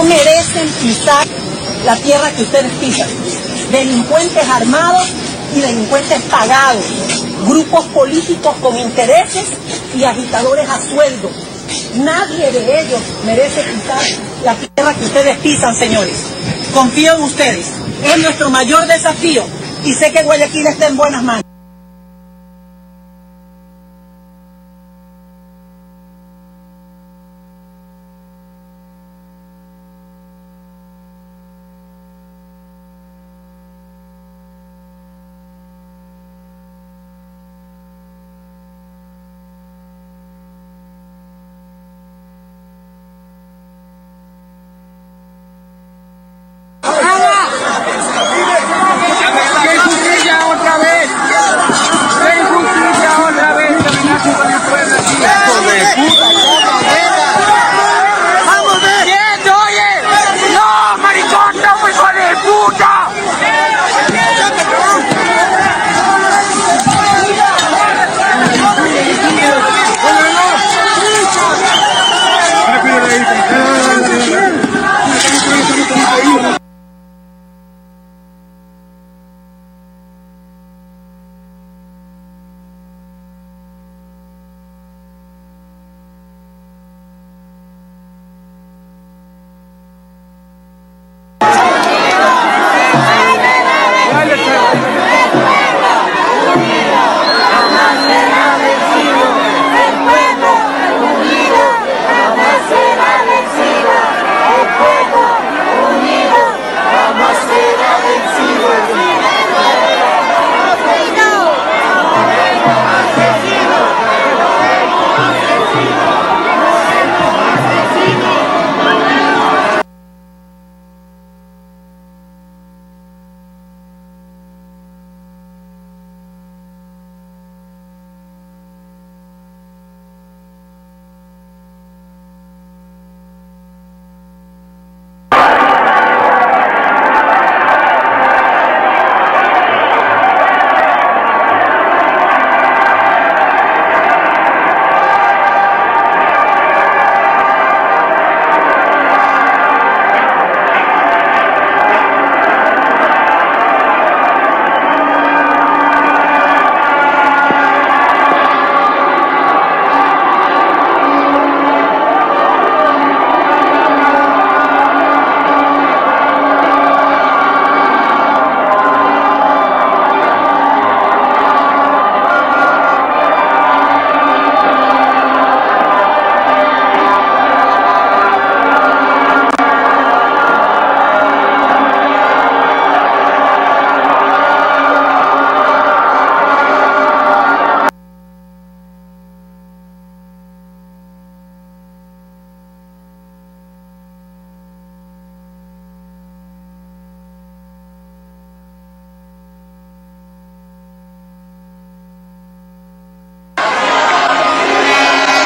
no merecen pisar la tierra que ustedes pisan. Delincuentes armados y delincuentes pagados, grupos políticos con intereses y agitadores a sueldo. Nadie de ellos merece pisar la tierra que ustedes pisan, señores. Confío en ustedes. Es nuestro mayor desafío y sé que Guayaquil está en buenas manos.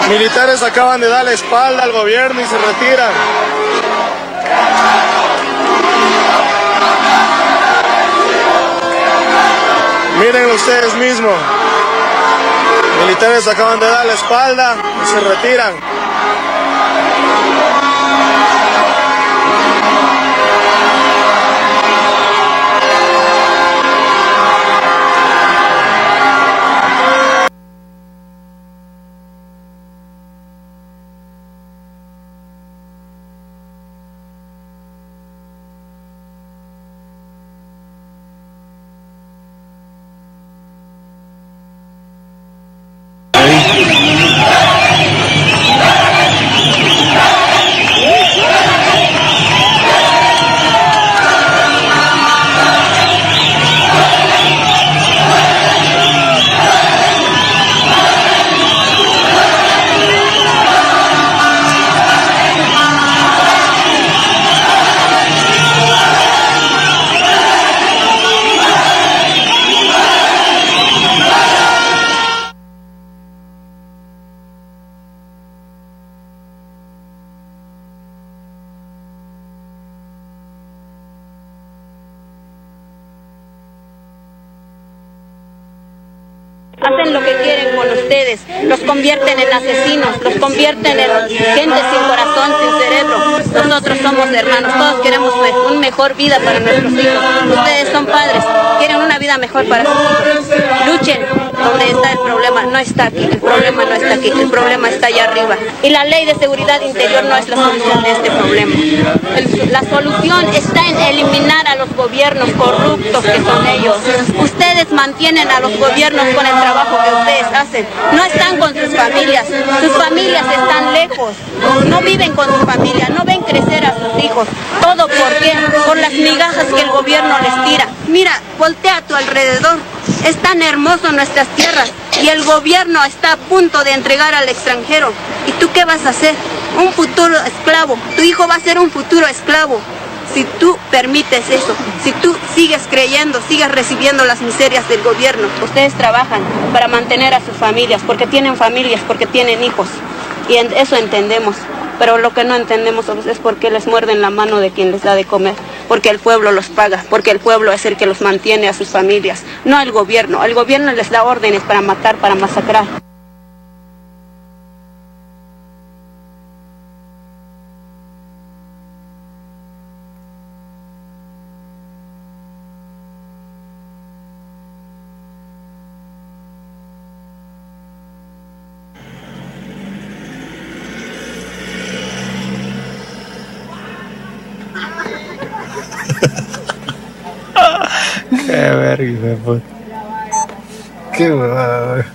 Militares acaban de dar la espalda al gobierno y se retiran. Mírenlo ustedes mismos. Militares acaban de dar la espalda y se retiran. Hacen lo que quieren con ustedes, los convierten en asesinos, los convierten en gente sin corazón, sin cerebro. Nosotros somos hermanos, todos queremos una mejor vida para nuestros hijos. Ustedes son padres, quieren una vida mejor para sus hijos. Luchen donde está el problema, no está aquí, el problema no está aquí, el problema está allá arriba. Y la ley de seguridad interior no es la solución de este problema. La solución está en eliminar a los gobiernos corruptos que son ellos. Ustedes mantienen a los gobiernos con el trabajo que ustedes hacen. No están con sus familias están lejos. No viven con su familia, no ven crecer a sus hijos. ¿Todo por qué? Por las migajas que el gobierno les tira. Mira, voltea a tu alrededor. Es tan hermoso nuestras tierras y el gobierno está a punto de entregar al extranjero. ¿Y tú qué vas a hacer? Un futuro esclavo. Tu hijo va a ser un futuro esclavo. Si tú permites eso, si tú sigues creyendo, sigues recibiendo las miserias del gobierno. Ustedes trabajan para mantener a sus familias, porque tienen familias, porque tienen hijos. Y eso entendemos. Pero lo que no entendemos es por qué les muerden la mano de quien les da de comer. Porque el pueblo los paga, porque el pueblo es el que los mantiene a sus familias. No el gobierno. El gobierno les da órdenes para matar, para masacrar. Qué verga, hijo de puta. Qué huevada.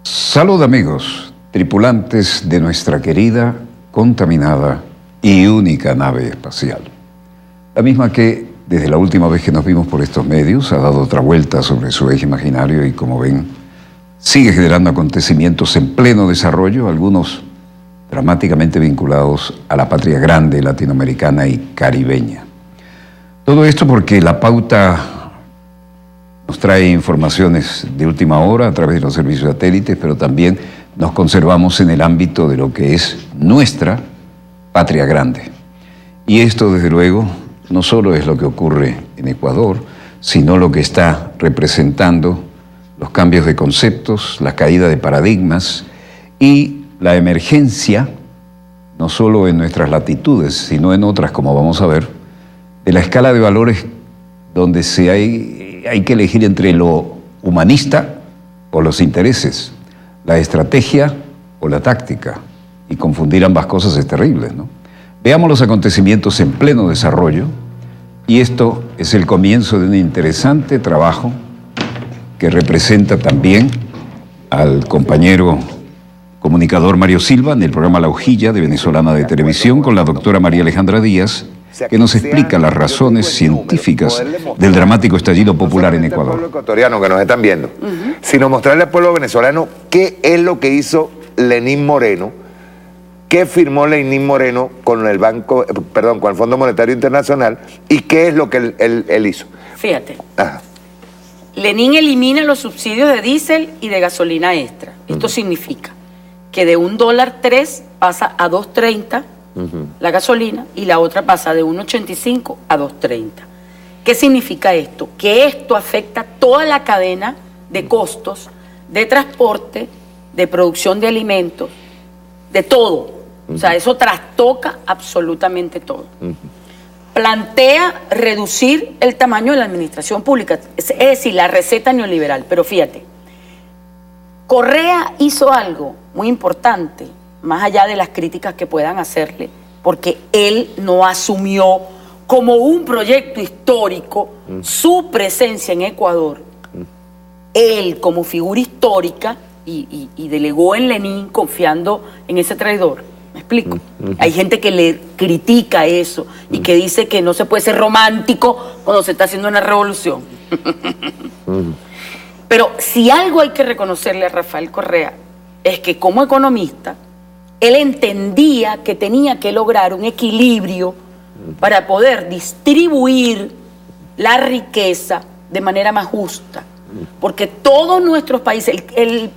Salud amigos, tripulantes de nuestra querida, contaminada y única nave espacial. La misma que, desde la última vez que nos vimos por estos medios, ha dado otra vuelta sobre su eje imaginario y, como ven, sigue generando acontecimientos en pleno desarrollo, algunos dramáticamente vinculados a la patria grande latinoamericana y caribeña. Todo esto porque La Pauta nos trae informaciones de última hora a través de los servicios satélites, pero también nos conservamos en el ámbito de lo que es nuestra patria grande. Y esto, desde luego, no solo es lo que ocurre en Ecuador, sino lo que está representando los cambios de conceptos, la caída de paradigmas y la emergencia, no solo en nuestras latitudes, sino en otras, como vamos a ver, de la escala de valores donde hay que elegir entre lo humanista o los intereses, la estrategia o la táctica, y confundir ambas cosas es terrible, ¿no? Veamos los acontecimientos en pleno desarrollo, y esto es el comienzo de un interesante trabajo que representa también al compañero comunicador Mario Silva en el programa La Hojilla de Venezolana de Televisión con la doctora María Alejandra Díaz, que nos explica las razones científicas del dramático estallido popular en Ecuador. Al pueblo ecuatoriano que nos están viendo, sino mostrarle al pueblo venezolano qué es lo que hizo Lenín Moreno, qué firmó Lenín Moreno con el con el Fondo Monetario Internacional y qué es lo que él hizo. Fíjate. Ajá. Lenín elimina los subsidios de diésel y de gasolina extra. Esto significa que de $1.03 pasa a $2.30 la gasolina y la otra pasa de $1.85 a $2.30. ¿Qué significa esto? Que esto afecta toda la cadena de costos, de transporte, de producción de alimentos, de todo. O sea, eso trastoca absolutamente todo. Plantea reducir el tamaño de la administración pública, es decir, la receta neoliberal. Pero fíjate, Correa hizo algo muy importante, más allá de las críticas que puedan hacerle, porque él no asumió como un proyecto histórico su presencia en Ecuador. Él, como figura histórica, y delegó en Lenin confiando en ese traidor. ¿Me explico? Hay gente que le critica eso y que dice que no se puede ser romántico cuando se está haciendo una revolución. Pero si algo hay que reconocerle a Rafael Correa es que como economista, él entendía que tenía que lograr un equilibrio para poder distribuir la riqueza de manera más justa. Porque todos nuestros países, el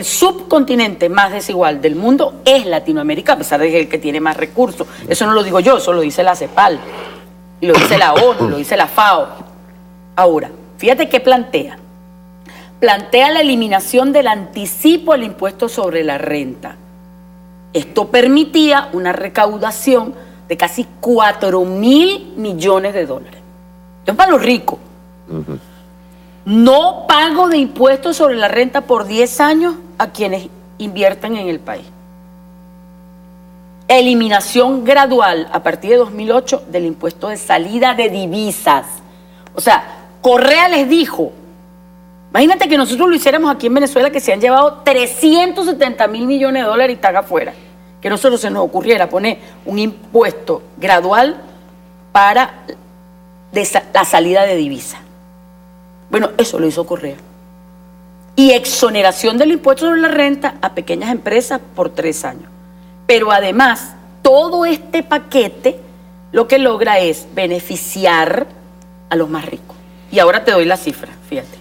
subcontinente más desigual del mundo es Latinoamérica, a pesar de que es el que tiene más recursos. Eso no lo digo yo, eso lo dice la CEPAL, y lo dice la ONU, lo dice la FAO. Ahora, fíjate qué plantea. Plantea la eliminación del anticipo al impuesto sobre la renta. Esto permitía una recaudación de casi $4.000 millones. Esto es para los ricos. No pago de impuestos sobre la renta por 10 años a quienes inviertan en el país. Eliminación gradual a partir de 2008 del impuesto de salida de divisas. O sea, Correa les dijo, imagínate que nosotros lo hiciéramos aquí en Venezuela, que se han llevado $370.000 millones y están afuera. Que nosotros se nos ocurriera poner un impuesto gradual para la salida de divisas. Bueno, eso lo hizo Correa. Y exoneración del impuesto sobre la renta a pequeñas empresas por 3 años. Pero además, todo este paquete lo que logra es beneficiar a los más ricos. Y ahora te doy la cifra, fíjate.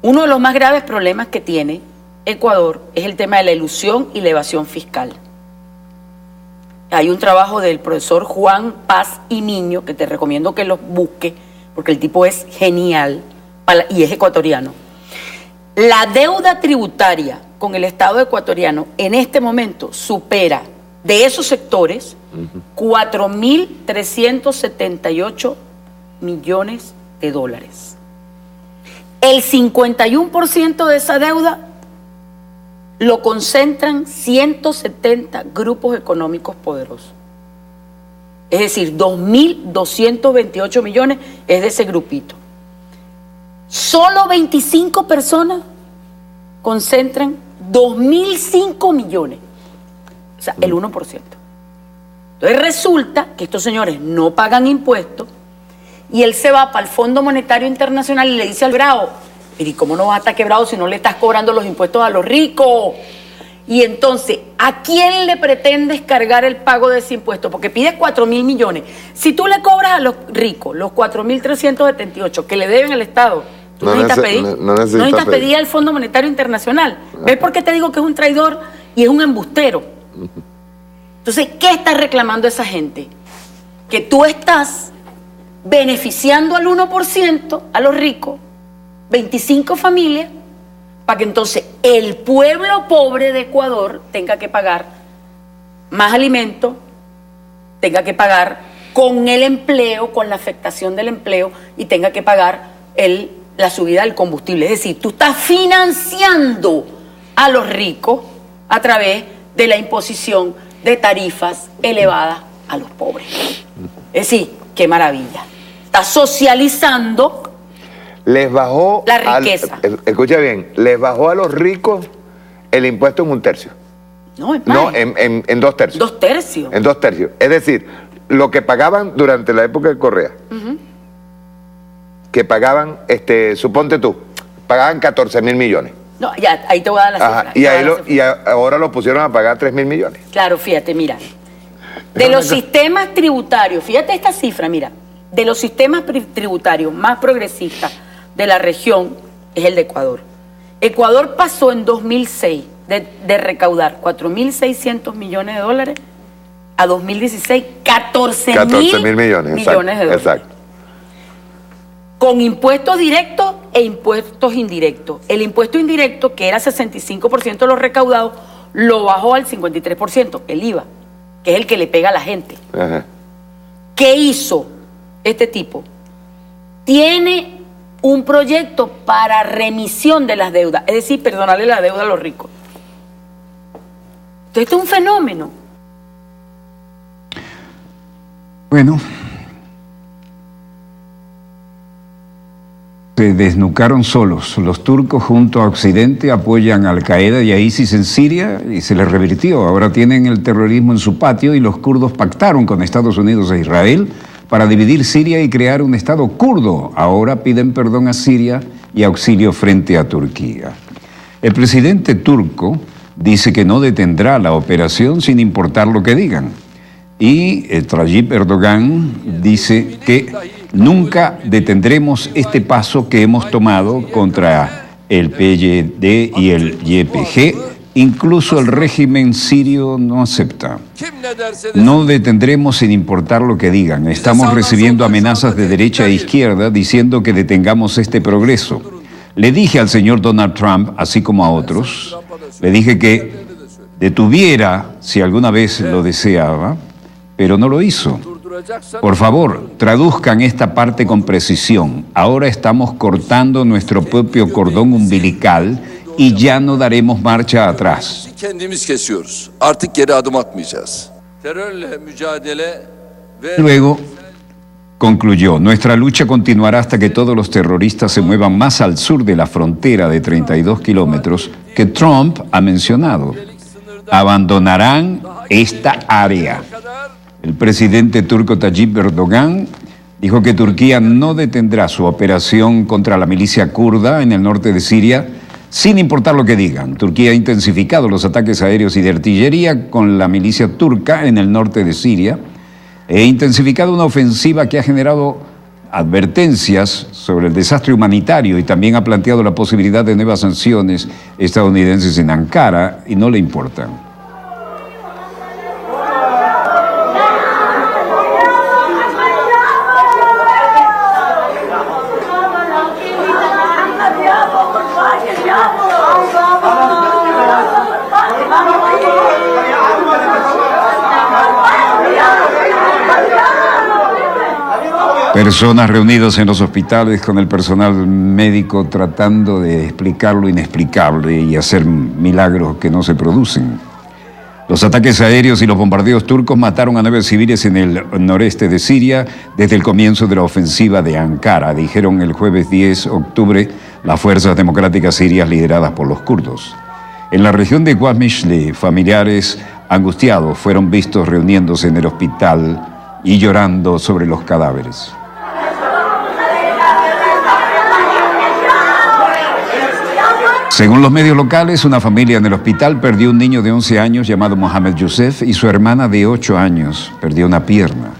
Uno de los más graves problemas que tiene Ecuador es el tema de la elusión y la evasión fiscal. Hay un trabajo del profesor Juan Paz y Miño, que te recomiendo que los busques, porque el tipo es genial y es ecuatoriano. La deuda tributaria con el Estado ecuatoriano en este momento supera de esos sectores $4.378 millones. El 51% de esa deuda lo concentran 170 grupos económicos poderosos. Es decir, 2.228 millones es de ese grupito. Solo 25 personas concentran 2.005 millones. O sea, el 1%. Entonces resulta que estos señores no pagan impuestos y él se va para el Fondo Monetario Internacional y le dice al Bravo, ¿y cómo no vas a estar quebrado si no le estás cobrando los impuestos a los ricos? Y entonces, ¿a quién le pretendes cargar el pago de ese impuesto? Porque pides 4.000 millones. Si tú le cobras a los ricos los 4.378 que le deben al Estado, tú no necesitas pedir al Fondo Monetario Internacional. ¿Ves por qué te digo que es un traidor y es un embustero? Entonces, ¿qué está reclamando esa gente? Que tú estás beneficiando al 1%, a los ricos, 25 familias, para que entonces el pueblo pobre de Ecuador tenga que pagar más alimentos, tenga que pagar con el empleo, con la afectación del empleo, y tenga que pagar la subida del combustible. Es decir, tú estás financiando a los ricos a través de la imposición de tarifas elevadas a los pobres. Es decir, qué maravilla. Está socializando. Les bajó la riqueza. Escucha bien, les bajó a los ricos el impuesto en 1/3. No, es más. No, en 2/3. 2/3. En 2/3. Es decir, lo que pagaban durante la época de Correa, que pagaban, suponte tú, pagaban 14.000 millones. No, ya, ahí te voy a dar la cifra. Y ahora lo pusieron a pagar 3.000 millones. Claro, fíjate, mira. De los sistemas tributarios, fíjate esta cifra, mira. De los sistemas tributarios más progresistas de la región es el de Ecuador. Ecuador pasó en 2006 de recaudar 4.600 millones de dólares a 2016 14.000 millones de dólares. Exacto. Con impuestos directos e impuestos indirectos. El impuesto indirecto, que era 65% de los recaudados, lo bajó al 53%, el IVA, que es el que le pega a la gente. Ajá. ¿Qué hizo este tipo? Tiene un proyecto para remisión de las deudas, es decir, perdonarle la deuda a los ricos. Entonces, esto es un fenómeno. Bueno, se desnucaron solos. Los turcos junto a Occidente apoyan a Al-Qaeda y a ISIS en Siria y se les revirtió. Ahora tienen el terrorismo en su patio y los kurdos pactaron con Estados Unidos e Israel para dividir Siria y crear un Estado kurdo. Ahora piden perdón a Siria y auxilio frente a Turquía. El presidente turco dice que no detendrá la operación sin importar lo que digan. Y Tayyip Erdogan dice que nunca detendremos este paso que hemos tomado contra el PYD y el YPG. Incluso el régimen sirio no acepta. No detendremos sin importar lo que digan. Estamos recibiendo amenazas de derecha e izquierda diciendo que detengamos este progreso. Le dije al señor Donald Trump, así como a otros, le dije que detuviera si alguna vez lo deseaba, pero no lo hizo. Por favor, traduzcan esta parte con precisión. Ahora estamos cortando nuestro propio cordón umbilical y ya no daremos marcha atrás. Luego concluyó, nuestra lucha continuará hasta que todos los terroristas se muevan más al sur de la frontera de 32 kilómetros que Trump ha mencionado. Abandonarán esta área. El presidente turco Tayyip Erdogan dijo que Turquía no detendrá su operación contra la milicia kurda en el norte de Siria, sin importar lo que digan. Turquía ha intensificado los ataques aéreos y de artillería con la milicia turca en el norte de Siria e intensificado una ofensiva que ha generado advertencias sobre el desastre humanitario y también ha planteado la posibilidad de nuevas sanciones estadounidenses en Ankara y no le importan. Personas reunidas en los hospitales con el personal médico tratando de explicar lo inexplicable y hacer milagros que no se producen. Los ataques aéreos y los bombardeos turcos mataron a 9 civiles en el noreste de Siria desde el comienzo de la ofensiva de Ankara, dijeron el jueves 10 de octubre las fuerzas democráticas sirias lideradas por los kurdos. En la región de Qamishli, familiares angustiados fueron vistos reuniéndose en el hospital y llorando sobre los cadáveres. Según los medios locales, una familia en el hospital perdió un niño de 11 años llamado Mohamed Youssef y su hermana de 8 años perdió una pierna.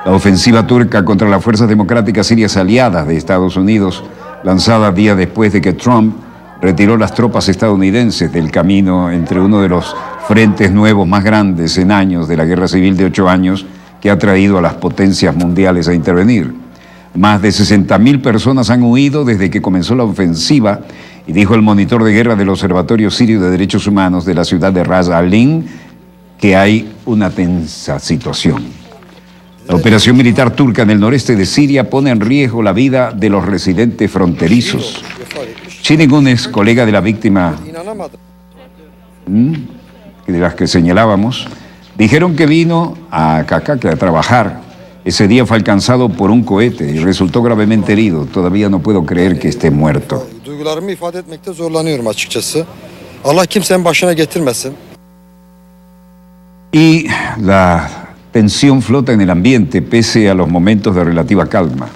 La ofensiva turca contra las fuerzas democráticas sirias aliadas de Estados Unidos, lanzada días después de que Trump retiró las tropas estadounidenses del camino entre uno de los frentes nuevos más grandes en años de la guerra civil de 8 años que ha traído a las potencias mundiales a intervenir. Más de 60.000 personas han huido desde que comenzó la ofensiva y dijo el monitor de guerra del Observatorio Sirio de Derechos Humanos de la ciudad de Ras Al-Ain que hay una tensa situación. La operación militar turca en el noreste de Siria pone en riesgo la vida de los residentes fronterizos. Şirin Güneş, colega de la víctima, de las que señalábamos, dijeron que vino a Kakak a trabajar. Ese día fue alcanzado por un cohete y resultó gravemente herido. Todavía no puedo creer que esté muerto. Duygularımı ifade etmekte zorlanıyorum açıkçası. Allah kimsenin başına getirmesin. Y la tensión flota en el ambiente pese a los momentos de relativa calma.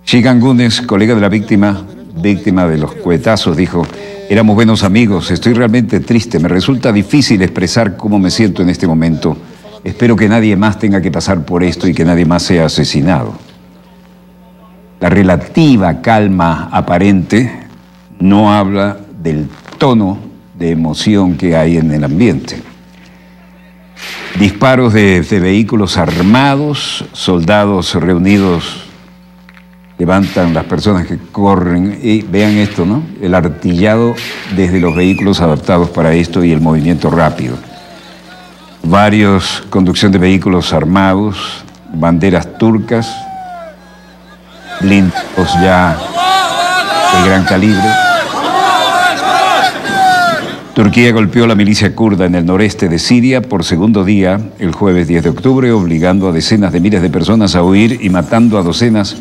Şirin Güneş, colega de la víctima de los cohetazos, dijo: éramos buenos amigos, estoy realmente triste, me resulta difícil expresar cómo me siento en este momento. Espero que nadie más tenga que pasar por esto y que nadie más sea asesinado. La relativa calma aparente no habla del tono de emoción que hay en el ambiente. Disparos de vehículos armados, soldados reunidos levantan las personas que corren y vean esto, ¿no? El artillado desde los vehículos adaptados para esto y el movimiento rápido. Conducción de vehículos armados, banderas turcas, blindados ya de gran calibre. Turquía golpeó a la milicia kurda en el noreste de Siria por segundo día el jueves 10 de octubre, obligando a decenas de miles de personas a huir y matando a docenas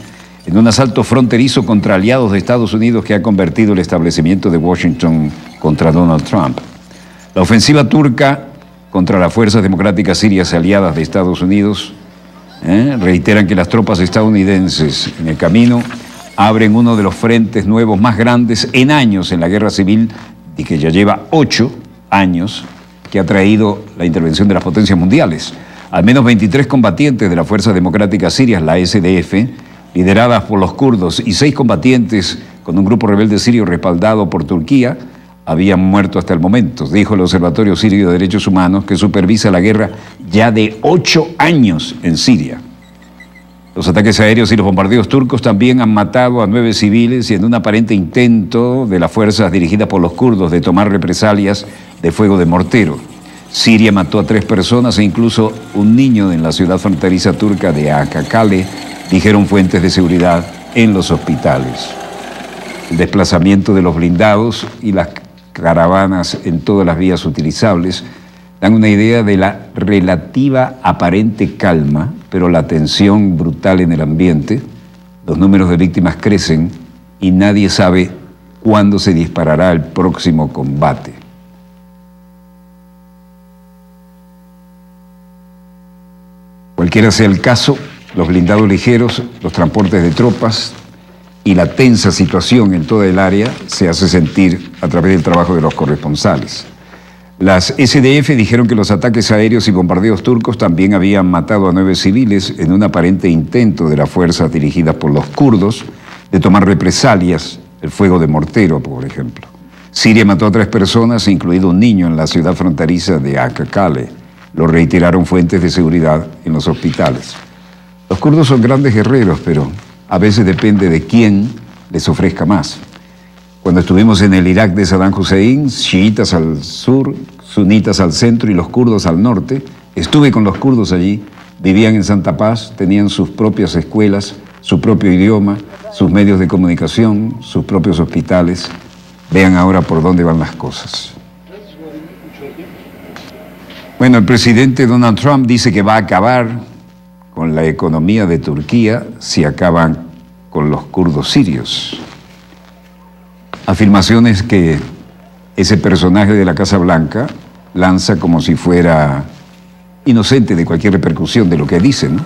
en un asalto fronterizo contra aliados de Estados Unidos que ha convertido el establecimiento de Washington contra Donald Trump. La ofensiva turca contra las fuerzas democráticas sirias aliadas de Estados Unidos reiteran que las tropas estadounidenses en el camino abren uno de los frentes nuevos más grandes en años en la guerra civil y que ya lleva 8 años que ha traído la intervención de las potencias mundiales. Al menos 23 combatientes de las fuerzas democráticas sirias, la SDF, lideradas por los kurdos, y 6 combatientes con un grupo rebelde sirio respaldado por Turquía, habían muerto hasta el momento, dijo el Observatorio Sirio de Derechos Humanos, que supervisa la guerra ya de 8 años en Siria. Los ataques aéreos y los bombardeos turcos también han matado a 9 civiles y en un aparente intento de las fuerzas dirigidas por los kurdos de tomar represalias de fuego de mortero. Siria mató a 3 personas e incluso un niño en la ciudad fronteriza turca de Akakale, dijeron fuentes de seguridad en los hospitales. El desplazamiento de los blindados y las caravanas en todas las vías utilizables dan una idea de la relativa aparente calma, pero la tensión brutal en el ambiente, los números de víctimas crecen y nadie sabe cuándo se disparará el próximo combate. Cualquiera sea el caso, los blindados ligeros, los transportes de tropas y la tensa situación en toda el área se hace sentir a través del trabajo de los corresponsales. Las SDF dijeron que los ataques aéreos y bombardeos turcos también habían matado a 9 civiles en un aparente intento de las fuerzas dirigidas por los kurdos de tomar represalias, el fuego de mortero, por ejemplo. Siria mató a 3 personas, incluido un niño, en la ciudad fronteriza de Akakale. Lo reiteraron fuentes de seguridad en los hospitales. Los kurdos son grandes guerreros, pero a veces depende de quién les ofrezca más. Cuando estuvimos en el Irak de Saddam Hussein, chiitas al sur, sunitas al centro y los kurdos al norte, estuve con los kurdos allí, vivían en Santa Paz, tenían sus propias escuelas, su propio idioma, sus medios de comunicación, sus propios hospitales. Vean ahora por dónde van las cosas. Bueno, el presidente Donald Trump dice que va a acabar con la economía de Turquía si acaban con los kurdos sirios. Afirmaciones que ese personaje de la Casa Blanca lanza como si fuera inocente de cualquier repercusión de lo que dice, ¿no?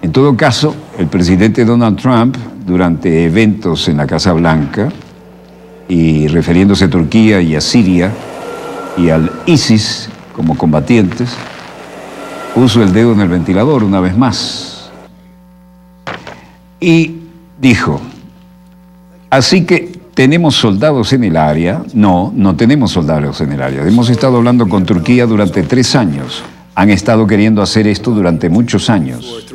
En todo caso, el presidente Donald Trump, durante eventos en la Casa Blanca, y refiriéndose a Turquía y a Siria y al ISIS como combatientes, puso el dedo en el ventilador una vez más y dijo, así que ¿tenemos soldados en el área? No, no tenemos soldados en el área. Hemos estado hablando con Turquía durante 3 años. Han estado queriendo hacer esto durante muchos años.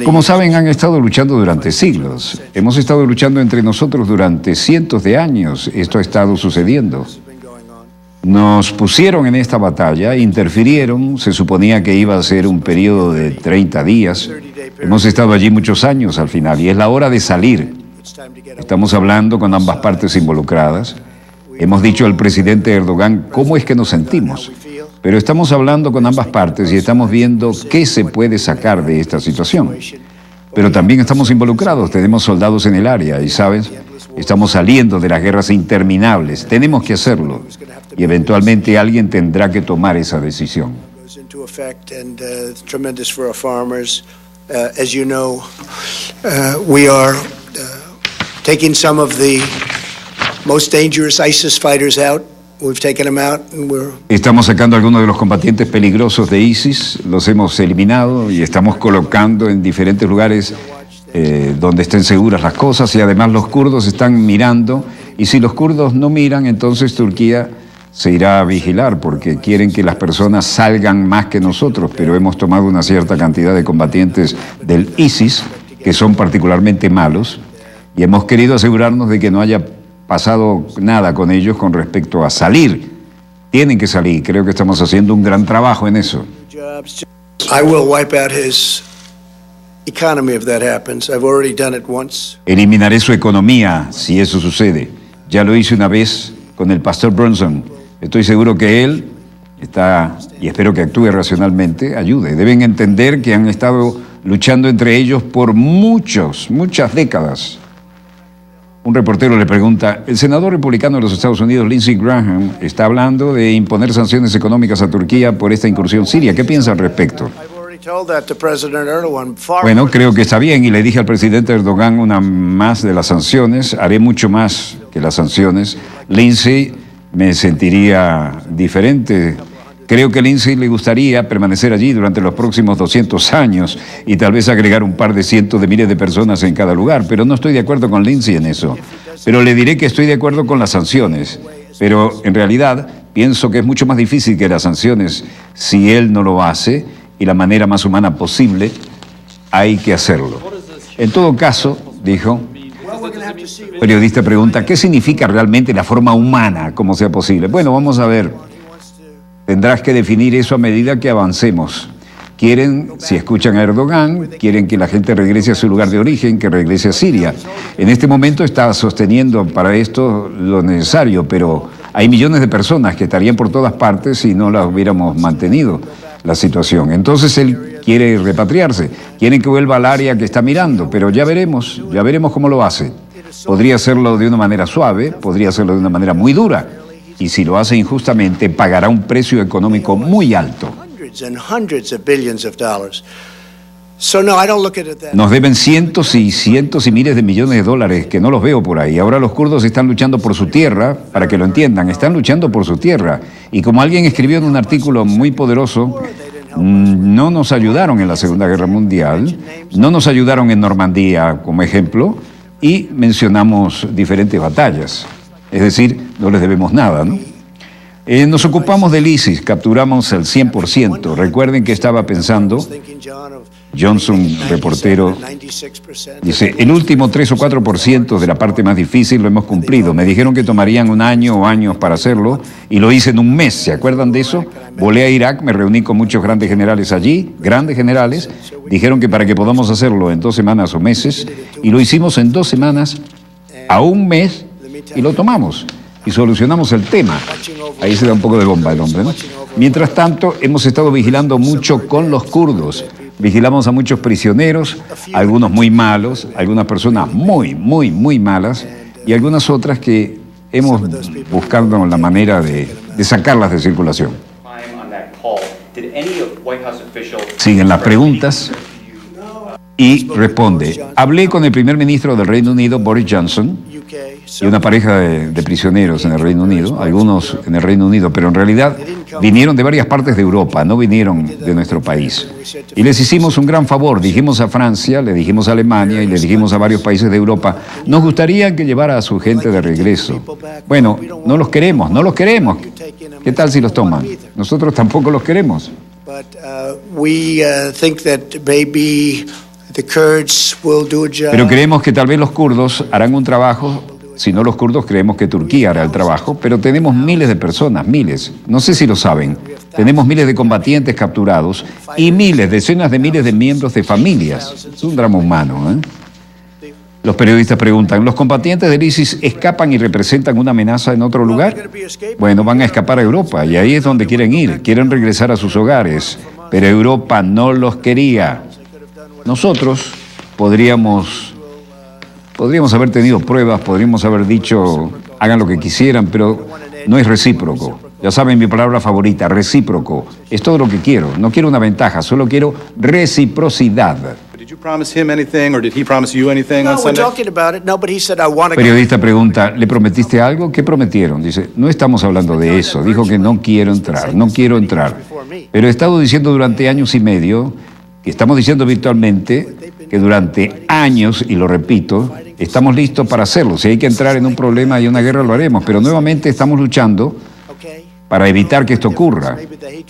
Como saben, han estado luchando durante siglos. Hemos estado luchando entre nosotros durante cientos de años. Esto ha estado sucediendo. Nos pusieron en esta batalla, interfirieron, se suponía que iba a ser un periodo de 30 días. Hemos estado allí muchos años al final y es la hora de salir. Estamos hablando con ambas partes involucradas. Hemos dicho al presidente Erdogan cómo es que nos sentimos, pero estamos hablando con ambas partes y estamos viendo qué se puede sacar de esta situación. Pero también estamos involucrados, tenemos soldados en el área y, ¿sabes? Estamos saliendo de las guerras interminables, tenemos que hacerlo y eventualmente alguien tendrá que tomar esa decisión. Taking some of the most dangerous ISIS fighters out. We've taken them out and we're... Estamos sacando a algunos de los combatientes peligrosos de ISIS, los hemos eliminado y estamos colocando en diferentes lugares donde estén seguras las cosas y además los kurdos están mirando Y si los kurdos no miran, entonces Turquía se irá a vigilar, porque quieren que las personas salgan más que nosotros, pero hemos tomado una cierta cantidad de combatientes del ISIS, que son particularmente malos, y hemos querido asegurarnos de que no haya pasado nada con ellos con respecto a salir. Tienen que salir, creo que estamos haciendo un gran trabajo en eso. I will wipe out his economy if that happens. I've already done it once. Eliminaré su economía si eso sucede. Ya lo hice una vez con el pastor Brunson. Estoy seguro que él está, y espero que actúe racionalmente, ayude. Deben entender que han estado luchando entre ellos por muchas décadas. Un reportero le pregunta, el senador republicano de los Estados Unidos, Lindsey Graham, está hablando de imponer sanciones económicas a Turquía por esta incursión siria. ¿Qué piensa al respecto? Bueno, creo que está bien, y le dije al presidente Erdogan una más de las sanciones, haré mucho más que las sanciones. Lindsey, me sentiría diferente. Creo que a Lindsey le gustaría permanecer allí durante los próximos 200 años y tal vez agregar un par de cientos de miles de personas en cada lugar, pero no estoy de acuerdo con Lindsey en eso. Pero le diré que estoy de acuerdo con las sanciones, pero en realidad pienso que es mucho más difícil que las sanciones si él no lo hace, y la manera más humana posible hay que hacerlo. En todo caso, dijo, el periodista pregunta, ¿qué significa realmente la forma humana, como sea posible? Bueno, vamos a ver. Tendrás que definir eso a medida que avancemos. Quieren, si escuchan a Erdogan, quieren que la gente regrese a su lugar de origen, que regrese a Siria. En este momento está sosteniendo para esto lo necesario, pero hay millones de personas que estarían por todas partes si no las hubiéramos mantenido la situación. Entonces él quiere repatriarse, quieren que vuelva al área que está mirando, pero ya veremos cómo lo hace. Podría hacerlo de una manera suave, podría hacerlo de una manera muy dura. Y si lo hace injustamente, pagará un precio económico muy alto. Nos deben cientos y miles de millones de dólares que no los veo por ahí. Ahora los kurdos están luchando por su tierra, para que lo entiendan, están luchando por su tierra. Y como alguien escribió en un artículo muy poderoso, no nos ayudaron en la Segunda Guerra Mundial, no nos ayudaron en Normandía como ejemplo, y mencionamos diferentes batallas. Es decir, no les debemos nada, ¿no? Nos ocupamos del ISIS, capturamos el 100%. Recuerden que estaba pensando, Johnson, reportero, dice, el último 3 o 4% de la parte más difícil lo hemos cumplido. Me dijeron que tomarían un año o años para hacerlo y lo hice en un mes. ¿Se acuerdan de eso? Volé a Irak, me reuní con muchos grandes generales allí, grandes generales. Dijeron que para que podamos hacerlo en 2 semanas o meses, y lo hicimos en 2 semanas a un mes, y lo tomamos y solucionamos el tema. Ahí se da un poco de bomba el hombre, ¿no? Mientras tanto, hemos estado vigilando mucho con los kurdos. Vigilamos a muchos prisioneros, algunos muy malos, algunas personas muy malas, y algunas otras que hemos buscado la manera de sacarlas de circulación. Siguen las preguntas y responde, hablé con el primer ministro del Reino Unido, Boris Johnson, y una pareja de prisioneros en el Reino Unido, algunos en el Reino Unido, pero en realidad vinieron de varias partes de Europa, no vinieron de nuestro país. Y les hicimos un gran favor, dijimos a Francia, le dijimos a Alemania y le dijimos a varios países de Europa, nos gustaría que llevara a su gente de regreso. Bueno, no los queremos. ¿Qué tal si los toman? Nosotros tampoco los queremos. Pero creemos que tal vez los kurdos harán un trabajo. Si no los kurdos, creemos que Turquía hará el trabajo, pero tenemos miles de personas, miles, no sé si lo saben, tenemos miles de combatientes capturados y decenas de miles de miembros de familias. Es un drama humano, ¿eh? Los periodistas preguntan, ¿los combatientes del ISIS escapan y representan una amenaza en otro lugar? Bueno, van a escapar a Europa y ahí es donde quieren ir, quieren regresar a sus hogares, pero Europa no los quería. Nosotros podríamos haber tenido pruebas, podríamos haber dicho, hagan lo que quisieran, pero no es recíproco. Ya saben mi palabra favorita, recíproco. Es todo lo que quiero. No quiero una ventaja, solo quiero reciprocidad. Periodista pregunta, ¿le prometiste algo? ¿Qué prometieron? Dice, no estamos hablando de eso. Dijo que no quiero entrar. Pero he estado diciendo durante años y medio, que estamos diciendo virtualmente, que durante años, y lo repito, estamos listos para hacerlo. Si hay que entrar en un problema y una guerra, lo haremos. Pero nuevamente estamos luchando para evitar que esto ocurra.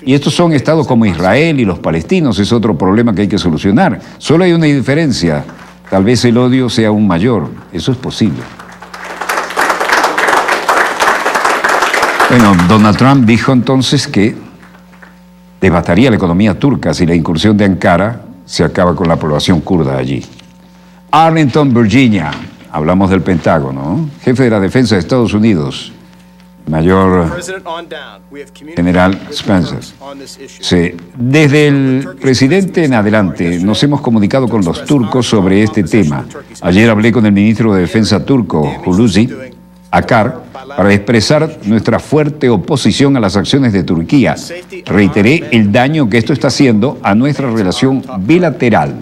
Y estos son estados como Israel y los palestinos, es otro problema que hay que solucionar. Solo hay una diferencia, tal vez el odio sea aún mayor, eso es posible. Bueno, Donald Trump dijo entonces que devastaría la economía turca si la incursión de Ankara se acaba con la población kurda allí. Arlington, Virginia, hablamos del Pentágono, jefe de la defensa de Estados Unidos, Mayor General Spencer. Sí. Desde el presidente en adelante nos hemos comunicado con los turcos sobre este tema. Ayer hablé con el ministro de Defensa turco, Hulusi Akar, para expresar nuestra fuerte oposición a las acciones de Turquía. Reiteré el daño que esto está haciendo a nuestra relación bilateral.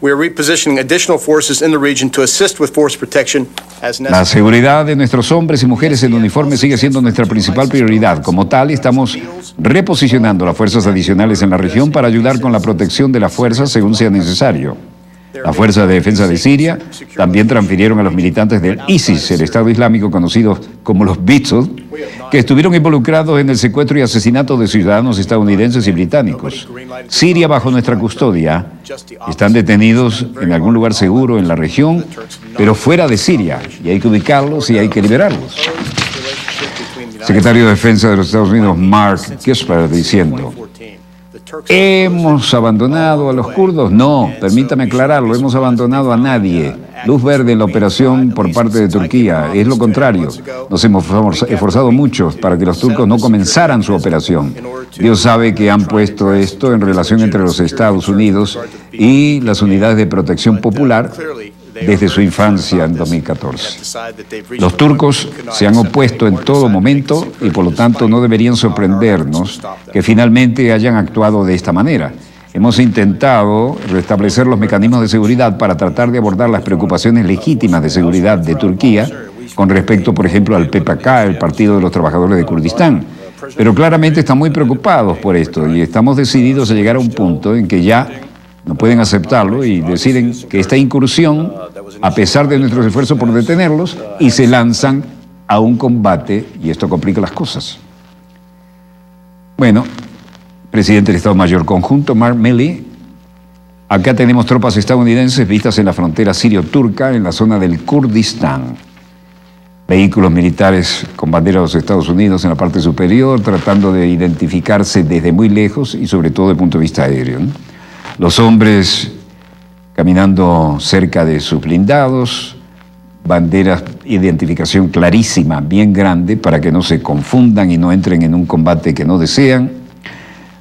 We are repositioning additional forces in the region to assist with force protection as necessary. La seguridad de nuestros hombres y mujeres en uniforme sigue siendo nuestra principal prioridad. Como tal, estamos reposicionando las fuerzas adicionales en la región para ayudar con la protección de las fuerzas según sea necesario. Las fuerzas de defensa de Siria también transfirieron a los militantes del ISIS, el Estado Islámico conocido como los Beatles, que estuvieron involucrados en el secuestro y asesinato de ciudadanos estadounidenses y británicos. Siria bajo nuestra custodia. Están detenidos en algún lugar seguro en la región, pero fuera de Siria, y hay que ubicarlos y hay que liberarlos. Secretario de Defensa de los Estados Unidos, Mark Esper, diciendo: ¿hemos abandonado a los kurdos? No, permítame aclararlo, hemos abandonado a nadie. Luz verde en la operación por parte de Turquía, es lo contrario. Nos hemos esforzado mucho para que los turcos no comenzaran su operación. Dios sabe que han puesto esto en relación entre los Estados Unidos y las unidades de protección popular desde su infancia en 2014. Los turcos se han opuesto en todo momento y por lo tanto no deberían sorprendernos que finalmente hayan actuado de esta manera. Hemos intentado restablecer los mecanismos de seguridad para tratar de abordar las preocupaciones legítimas de seguridad de Turquía con respecto, por ejemplo, al PKK, el Partido de los Trabajadores de Kurdistán. Pero claramente están muy preocupados por esto y estamos decididos a llegar a un punto en que ya no pueden aceptarlo y deciden que esta incursión, a pesar de nuestros esfuerzos por detenerlos, y se lanzan a un combate y esto complica las cosas. Bueno, presidente del Estado Mayor Conjunto, Mark Milley, acá tenemos tropas estadounidenses vistas en la frontera sirio-turca en la zona del Kurdistán. Vehículos militares con bandera de los Estados Unidos en la parte superior, tratando de identificarse desde muy lejos y sobre todo desde el punto de vista aéreo, ¿no? Los hombres caminando cerca de sus blindados, banderas, identificación clarísima, bien grande, para que no se confundan y no entren en un combate que no desean.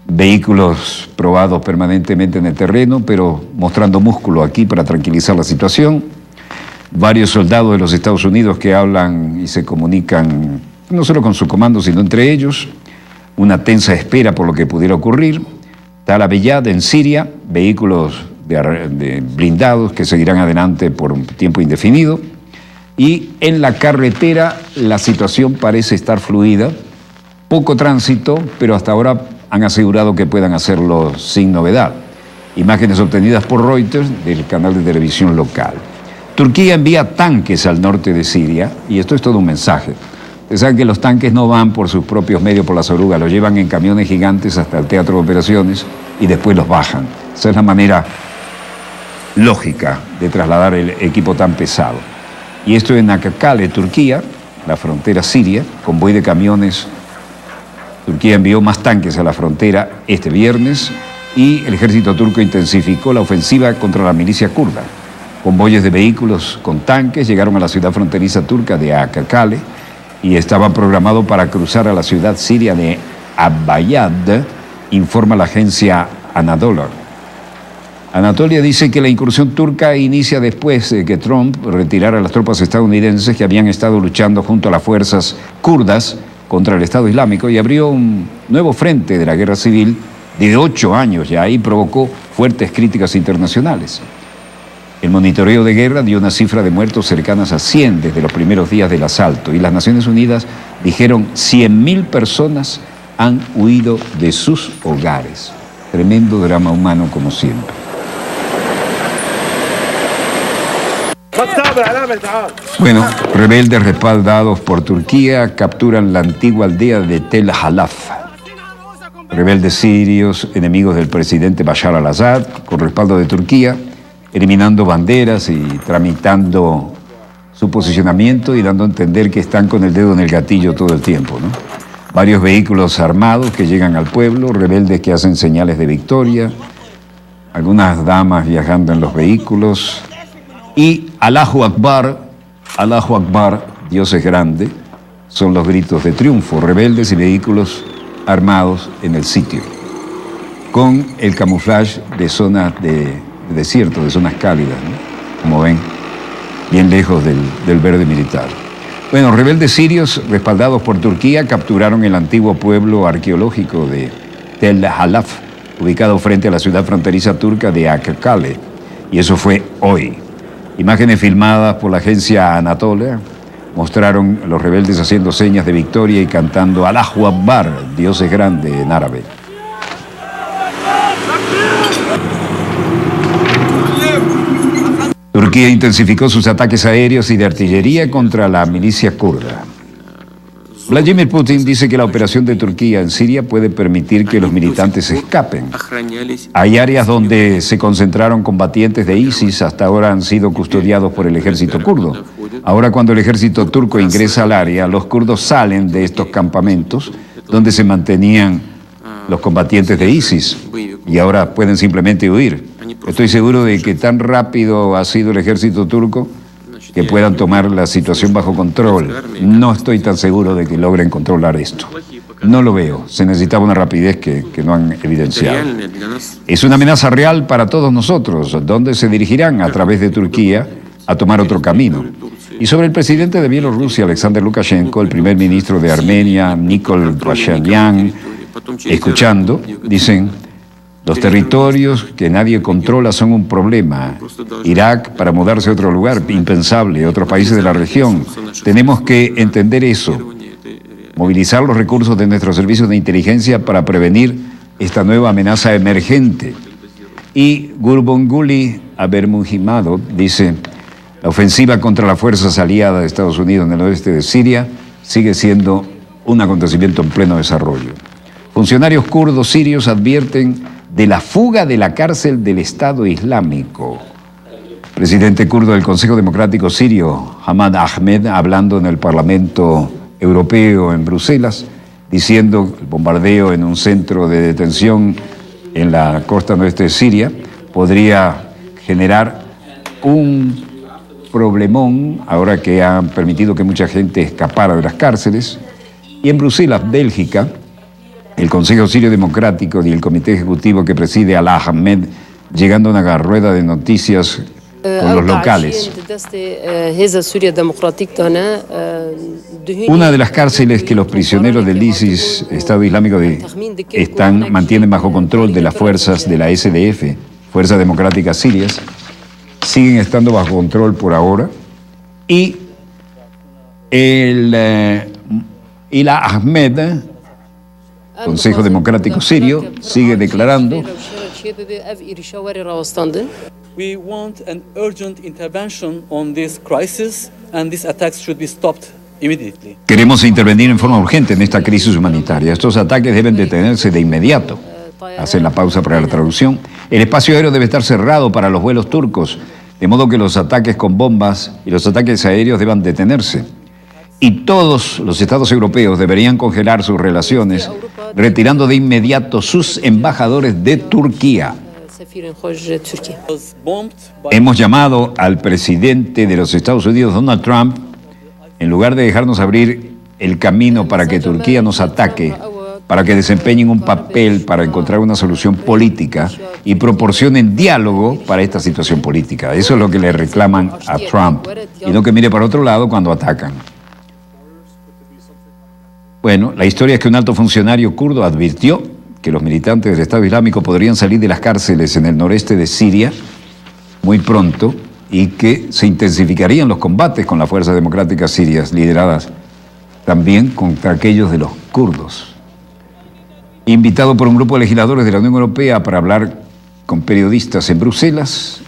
Vehículos probados permanentemente en el terreno, pero mostrando músculo aquí para tranquilizar la situación. Varios soldados de los Estados Unidos que hablan y se comunican no solo con su comando, sino entre ellos. Una tensa espera por lo que pudiera ocurrir. Tal Abyad en Siria, vehículos de blindados que seguirán adelante por un tiempo indefinido. Y en la carretera la situación parece estar fluida, poco tránsito, pero hasta ahora han asegurado que puedan hacerlo sin novedad. Imágenes obtenidas por Reuters del canal de televisión local. Turquía envía tanques al norte de Siria y esto es todo un mensaje. Ustedes saben que los tanques no van por sus propios medios por las orugas, los llevan en camiones gigantes hasta el teatro de operaciones y después los bajan. Esa es la manera lógica de trasladar el equipo tan pesado. Y esto en Akakale, Turquía, la frontera siria, convoy de camiones. Turquía envió más tanques a la frontera este viernes y el ejército turco intensificó la ofensiva contra la milicia kurda. Convoyes de vehículos con tanques llegaron a la ciudad fronteriza turca de Akakale y estaba programado para cruzar a la ciudad siria de Abyad, informa la agencia Anadolu. Anatolia dice que la incursión turca inicia después de que Trump retirara a las tropas estadounidenses que habían estado luchando junto a las fuerzas kurdas contra el Estado Islámico y abrió un nuevo frente de la guerra civil de 8 años ya y provocó fuertes críticas internacionales. El monitoreo de guerra dio una cifra de muertos cercanas a 100 desde los primeros días del asalto y las Naciones Unidas dijeron 100.000 personas han huido de sus hogares. Tremendo drama humano como siempre. Bueno, rebeldes respaldados por Turquía capturan la antigua aldea de Tel Halaf. Rebeldes sirios, enemigos del presidente Bashar al-Assad, con respaldo de Turquía, eliminando banderas y tramitando su posicionamiento y dando a entender que están con el dedo en el gatillo todo el tiempo, ¿no? Varios vehículos armados que llegan al pueblo, rebeldes que hacen señales de victoria, algunas damas viajando en los vehículos y Allahu Akbar, Dios es grande, son los gritos de triunfo, rebeldes y vehículos armados en el sitio, con el camuflaje de zonas de desierto, de zonas cálidas, ¿no? Como ven, bien lejos del verde militar. Bueno, rebeldes sirios respaldados por Turquía capturaron el antiguo pueblo arqueológico de Tel Halaf, ubicado frente a la ciudad fronteriza turca de Akkale, y eso fue hoy. Imágenes filmadas por la agencia Anatolia mostraron a los rebeldes haciendo señas de victoria y cantando Allahu Akbar, Dios es grande, en árabe. Turquía intensificó sus ataques aéreos y de artillería contra la milicia kurda. Vladimir Putin dice que la operación de Turquía en Siria puede permitir que los militantes escapen. Hay áreas donde se concentraron combatientes de ISIS, hasta ahora han sido custodiados por el ejército kurdo. Ahora, cuando el ejército turco ingresa al área, los kurdos salen de estos campamentos donde se mantenían los combatientes de ISIS y ahora pueden simplemente huir. Estoy seguro de que tan rápido ha sido el ejército turco que puedan tomar la situación bajo control. No estoy tan seguro de que logren controlar esto. No lo veo. Se necesitaba una rapidez que no han evidenciado. Es una amenaza real para todos nosotros. ¿Dónde se dirigirán? A través de Turquía a tomar otro camino. Y sobre el presidente de Bielorrusia, Alexander Lukashenko, el primer ministro de Armenia, Nikol Pashinyan, escuchando, dicen: los territorios que nadie controla son un problema. Irak, para mudarse a otro lugar, impensable. Otros países de la región. Tenemos que entender eso. Movilizar los recursos de nuestros servicios de inteligencia para prevenir esta nueva amenaza emergente. Y Gurbanguly Berdimuhamedow dice: la ofensiva contra las fuerzas aliadas de Estados Unidos en el oeste de Siria sigue siendo un acontecimiento en pleno desarrollo. Funcionarios kurdos sirios advierten de la fuga de la cárcel del Estado Islámico. Presidente kurdo del Consejo Democrático Sirio, Hamad Ahmed, hablando en el Parlamento Europeo en Bruselas, diciendo que el bombardeo en un centro de detención en la costa noreste de Siria podría generar un problemón, ahora que han permitido que mucha gente escapara de las cárceles. Y en Bruselas, Bélgica, el Consejo Sirio Democrático y el Comité Ejecutivo que preside Alaa Ahmed, llegando a una rueda de noticias con los locales. Una de las cárceles que los prisioneros del ISIS, Estado Islámico, mantienen bajo control de las fuerzas de la SDF, Fuerzas Democráticas Sirias, siguen estando bajo control por ahora. Y Alaa Ahmed, Consejo Democrático Sirio, sigue declarando: we want an urgent intervention on this crisis and these attacks should be stopped immediately. Queremos intervenir en forma urgente en esta crisis humanitaria. Estos ataques deben detenerse de inmediato. Hacen la pausa para la traducción. El espacio aéreo debe estar cerrado para los vuelos turcos, de modo que los ataques con bombas y los ataques aéreos deban detenerse. Y todos los estados europeos deberían congelar sus relaciones, retirando de inmediato sus embajadores de Turquía. Hemos llamado al presidente de los Estados Unidos, Donald Trump, en lugar de dejarnos abrir el camino para que Turquía nos ataque, para que desempeñen un papel para encontrar una solución política y proporcionen diálogo para esta situación política. Eso es lo que le reclaman a Trump, y no que mire para otro lado cuando atacan. Bueno, la historia es que un alto funcionario kurdo advirtió que los militantes del Estado Islámico podrían salir de las cárceles en el noreste de Siria muy pronto y que se intensificarían los combates con las fuerzas democráticas sirias, lideradas también contra aquellos de los kurdos. Invitado por un grupo de legisladores de la Unión Europea para hablar con periodistas en Bruselas,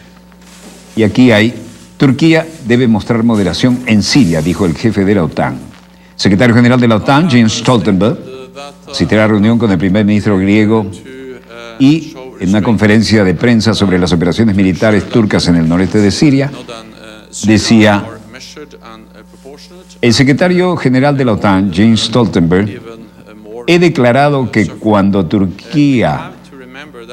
y aquí hay Turquía debe mostrar moderación en Siria, dijo el jefe de la OTAN. Secretario general de la OTAN, Jens Stoltenberg, asistió a la reunión con el primer ministro griego y en una conferencia de prensa sobre las operaciones militares turcas en el noreste de Siria, decía: el secretario general de la OTAN, Jens Stoltenberg, he declarado que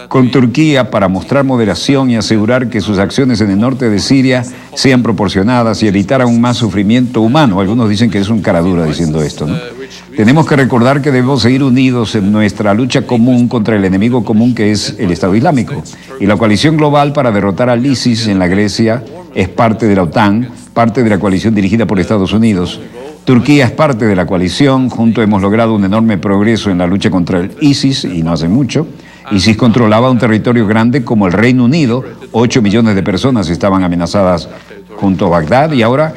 con Turquía, para mostrar moderación y asegurar que sus acciones en el norte de Siria sean proporcionadas y evitar aún más sufrimiento humano. Algunos dicen que es un cara dura diciendo esto, ¿no? Tenemos que recordar que debemos seguir unidos en nuestra lucha común contra el enemigo común que es el Estado Islámico. Y la coalición global para derrotar al ISIS en la Grecia es parte de la OTAN, parte de la coalición dirigida por Estados Unidos. Turquía es parte de la coalición. Juntos hemos logrado un enorme progreso en la lucha contra el ISIS, y no hace mucho. ISIS controlaba un territorio grande como el Reino Unido. 8 millones de personas estaban amenazadas junto a Bagdad, y ahora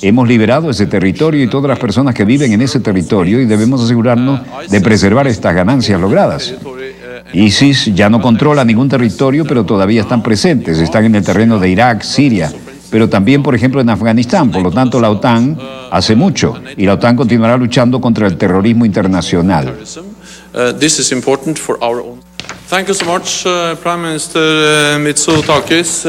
hemos liberado ese territorio y todas las personas que viven en ese territorio, y debemos asegurarnos de preservar estas ganancias logradas. ISIS ya no controla ningún territorio, pero todavía están presentes. Están en el terreno de Irak, Siria, pero también, por ejemplo, en Afganistán. Por lo tanto, la OTAN hace mucho, y la OTAN continuará luchando contra el terrorismo internacional. Thank you so much, Prime Minister Mitsotakis.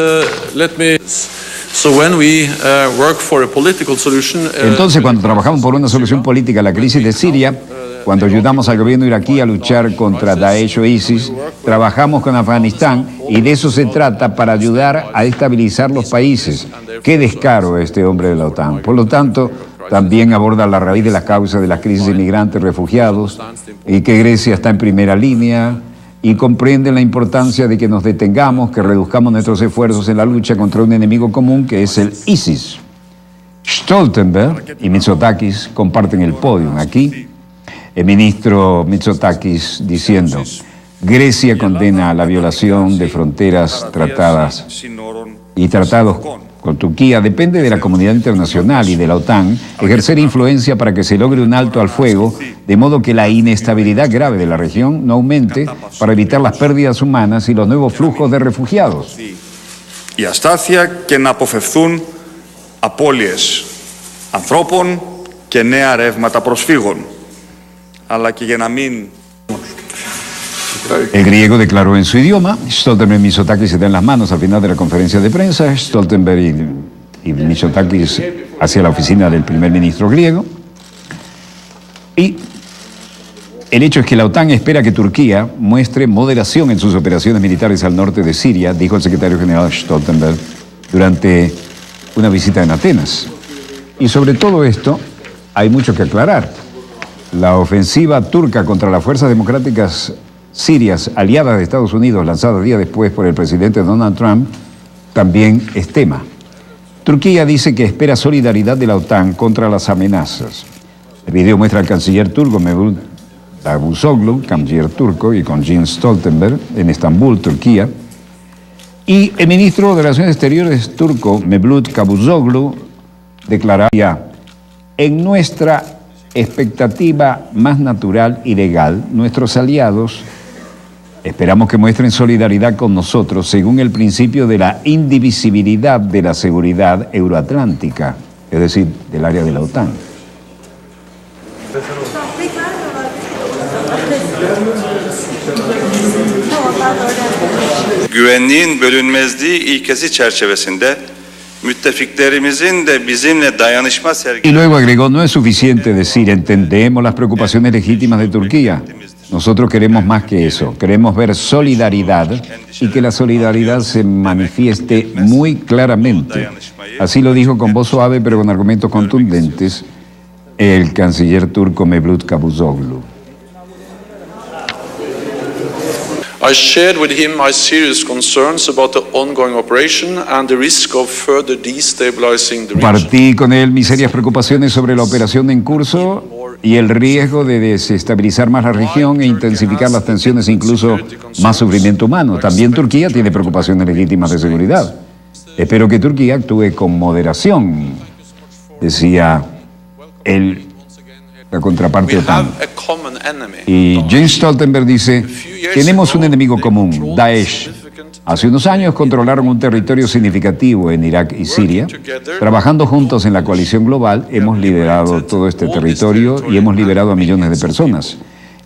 Entonces, cuando trabajamos por una solución política a la crisis de Siria, cuando ayudamos al gobierno iraquí a luchar contra Daesh o ISIS, trabajamos con Afganistán, y de eso se trata, para ayudar a estabilizar los países. Qué descaro este hombre de la OTAN. Por lo tanto, también aborda la raíz de las causas de las crisis de inmigrantes, refugiados, y que Grecia está en primera línea, y comprende la importancia de que nos detengamos, que reduzcamos nuestros esfuerzos en la lucha contra un enemigo común que es el ISIS. Stoltenberg y Mitsotakis comparten el podio aquí. El ministro Mitsotakis diciendo: Grecia condena la violación de fronteras tratados con Turquía. Depende de la comunidad internacional y de la OTAN ejercer influencia para que se logre un alto al fuego, de modo que la inestabilidad grave de la región no aumente, para evitar las pérdidas humanas y los nuevos flujos de refugiados. Η αστάθεια και να αποφευθούν απώλειες ανθρώπων και νέα ρεύματα προσφύγων. Αλλά και για να μην... El griego declaró en su idioma. Stoltenberg y Mitsotakis se dan las manos al final de la conferencia de prensa. Stoltenberg y Mitsotakis hacia la oficina del primer ministro griego. Y el hecho es que la OTAN espera que Turquía muestre moderación en sus operaciones militares al norte de Siria, dijo el secretario general Stoltenberg durante una visita en Atenas. Y sobre todo esto hay mucho que aclarar. La ofensiva turca contra las fuerzas democráticas sirias aliadas de Estados Unidos, lanzada días después por el presidente Donald Trump, también es tema. Turquía dice que espera solidaridad de la OTAN contra las amenazas. El video muestra al canciller turco Mevlut Cavusoglu, canciller turco, y con Jens Stoltenberg en Estambul, Turquía. Y el ministro de Relaciones Exteriores turco, Mevlut Cavusoglu, declararía: en nuestra expectativa más natural y legal, nuestros aliados esperamos que muestren solidaridad con nosotros según el principio de la indivisibilidad de la seguridad euroatlántica, es decir, del área de la OTAN. Güvenliğin bölünmezliği ilkesi çerçevesinde müttefiklerimizin de bizimle dayanışma sergileyecek. Y luego agregó: no es suficiente decir entendemos las preocupaciones legítimas de Turquía. Nosotros queremos más que eso. Queremos ver solidaridad, y que la solidaridad se manifieste muy claramente. Así lo dijo con voz suave pero con argumentos contundentes el canciller turco Mevlut Cavusoglu. I shared with him my serious concerns about the ongoing operation and the risk of further destabilizing the region. Compartí con él mis serias preocupaciones sobre la operación en curso y el riesgo de desestabilizar más la región e intensificar las tensiones e incluso más sufrimiento humano. También Turquía tiene preocupaciones legítimas de seguridad. Espero que Turquía actúe con moderación, decía la contraparte OTAN. Y Jens Stoltenberg dice: tenemos un enemigo común, Daesh, Hace unos años controlaron un territorio significativo en Irak y Siria. Trabajando juntos en la coalición global, hemos liderado todo este territorio y hemos liberado a millones de personas.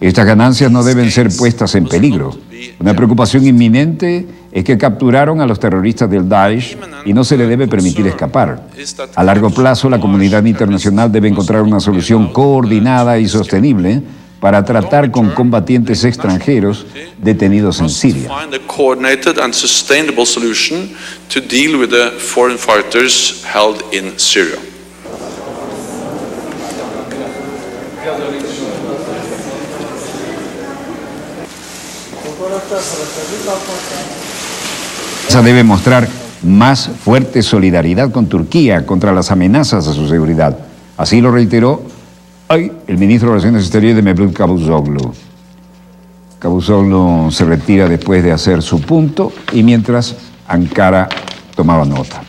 Estas ganancias no deben ser puestas en peligro. Una preocupación inminente es que capturaron a los terroristas del Daesh y no se le debe permitir escapar. A largo plazo, la comunidad internacional debe encontrar una solución coordinada y sostenible para tratar con combatientes extranjeros detenidos en Siria. Find a coordinated and sustainable solution to deal with the foreign fighters held in Syria. Debe mostrar más fuerte solidaridad con Turquía contra las amenazas a su seguridad. Así lo reiteró hoy el ministro de Relaciones Exteriores de Mevlut Cavusoglu. Cavusoglu se retira después de hacer su punto y mientras Ankara tomaba nota.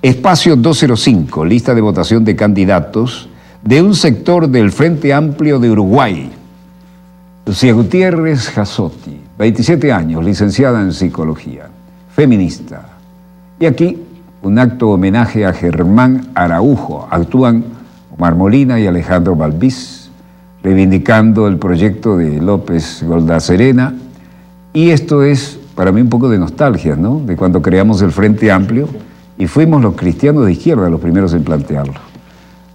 Espacio 205, lista de votación de candidatos de un sector del Frente Amplio de Uruguay. Lucía Gutiérrez Jassotti, 27 años, licenciada en psicología, feminista. Y aquí un acto homenaje a Germán Araujo. Actúan Omar Molina y Alejandro Balbís, reivindicando el proyecto de López Golda Serena. Y esto es para mí un poco de nostalgia, ¿no? De cuando creamos el Frente Amplio y fuimos los cristianos de izquierda los primeros en plantearlo.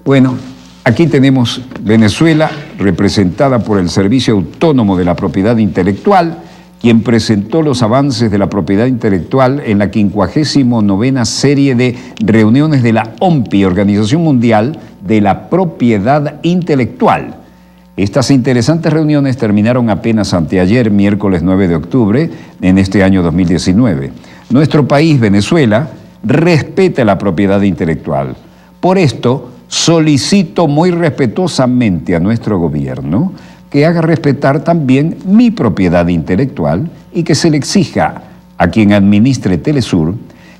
Bueno, aquí tenemos Venezuela representada por el Servicio Autónomo de la Propiedad Intelectual, quien presentó los avances de la propiedad intelectual en la 59ª serie de reuniones de la OMPI, Organización Mundial de la Propiedad Intelectual. Estas interesantes reuniones terminaron apenas anteayer, miércoles 9 de octubre, en este año 2019. Nuestro país, Venezuela, respeta la propiedad intelectual. Por esto, solicito muy respetuosamente a nuestro gobierno que haga respetar también mi propiedad intelectual y que se le exija a quien administre Telesur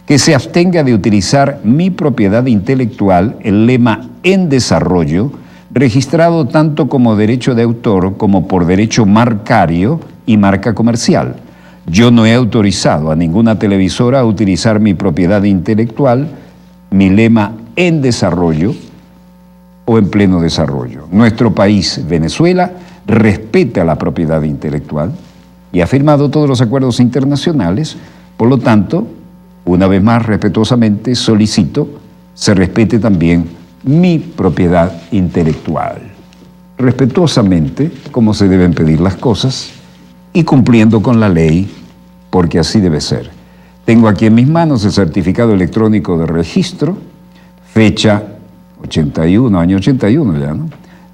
que se abstenga de utilizar mi propiedad intelectual, el lema en desarrollo, registrado tanto como derecho de autor como por derecho marcario y marca comercial. Yo no he autorizado a ninguna televisora a utilizar mi propiedad intelectual, mi lema en desarrollo o en pleno desarrollo. Nuestro país, Venezuela, respeta la propiedad intelectual y ha firmado todos los acuerdos internacionales. Por lo tanto, una vez más, respetuosamente solicito se respete también mi propiedad intelectual. Respetuosamente, como se deben pedir las cosas y cumpliendo con la ley, porque así debe ser. Tengo aquí en mis manos el certificado electrónico de registro, fecha 81, año 81 ya, ¿no?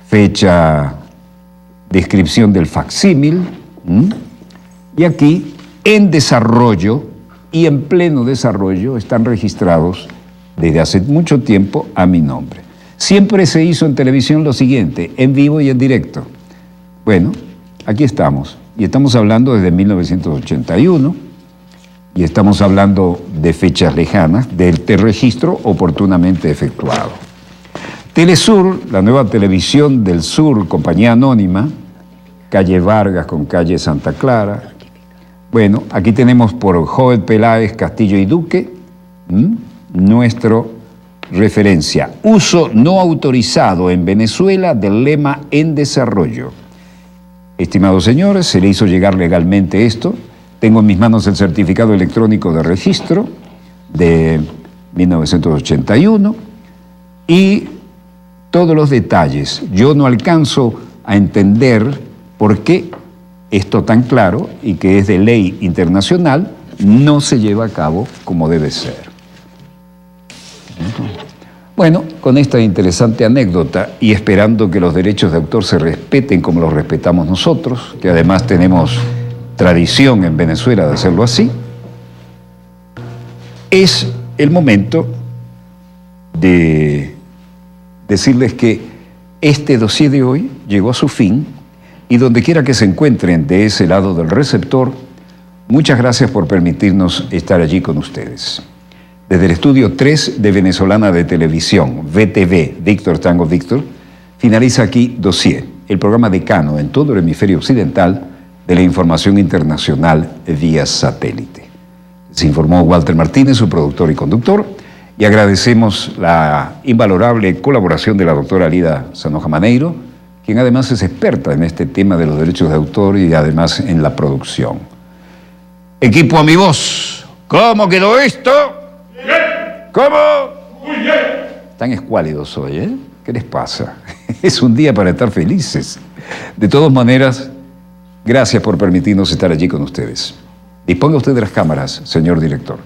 Fecha, descripción del facsímil, y aquí en desarrollo y en pleno desarrollo están registrados desde hace mucho tiempo a mi nombre. Siempre se hizo en televisión lo siguiente, en vivo y en directo. Bueno, aquí estamos, y estamos hablando desde 1981, y estamos hablando de fechas lejanas, del registro oportunamente efectuado. Telesur, la nueva televisión del sur, compañía anónima, calle Vargas con calle Santa Clara. Bueno, aquí tenemos por Joven Peláez, Castillo y Duque, nuestro referencia. Uso no autorizado en Venezuela del lema en desarrollo. Estimados señores, se le hizo llegar legalmente esto. Tengo en mis manos el certificado electrónico de registro de 1981 y todos los detalles. Yo no alcanzo a entender por qué esto tan claro y que es de ley internacional no se lleva a cabo como debe ser. Bueno, con esta interesante anécdota y esperando que los derechos de autor se respeten como los respetamos nosotros, que además tenemos tradición en Venezuela de hacerlo así, es el momento de decirles que este dossier de hoy llegó a su fin y donde quiera que se encuentren de ese lado del receptor, muchas gracias por permitirnos estar allí con ustedes. Desde el estudio 3 de Venezolana de Televisión, VTV, Víctor Tango Víctor, finaliza aquí Dossier, el programa decano en todo el hemisferio occidental de la información internacional vía satélite. Se informó Walter Martínez, su productor y conductor, y agradecemos la invalorable colaboración de la doctora Lida Sanoja Maneiro, quien además es experta en este tema de los derechos de autor y además en la producción. Equipo a mi voz, ¿cómo quedó esto? Bien. ¿Cómo? Muy bien. Están escuálidos hoy, ¿eh? ¿Qué les pasa? Es un día para estar felices. De todas maneras, gracias por permitirnos estar allí con ustedes. Disponga usted de las cámaras, señor director.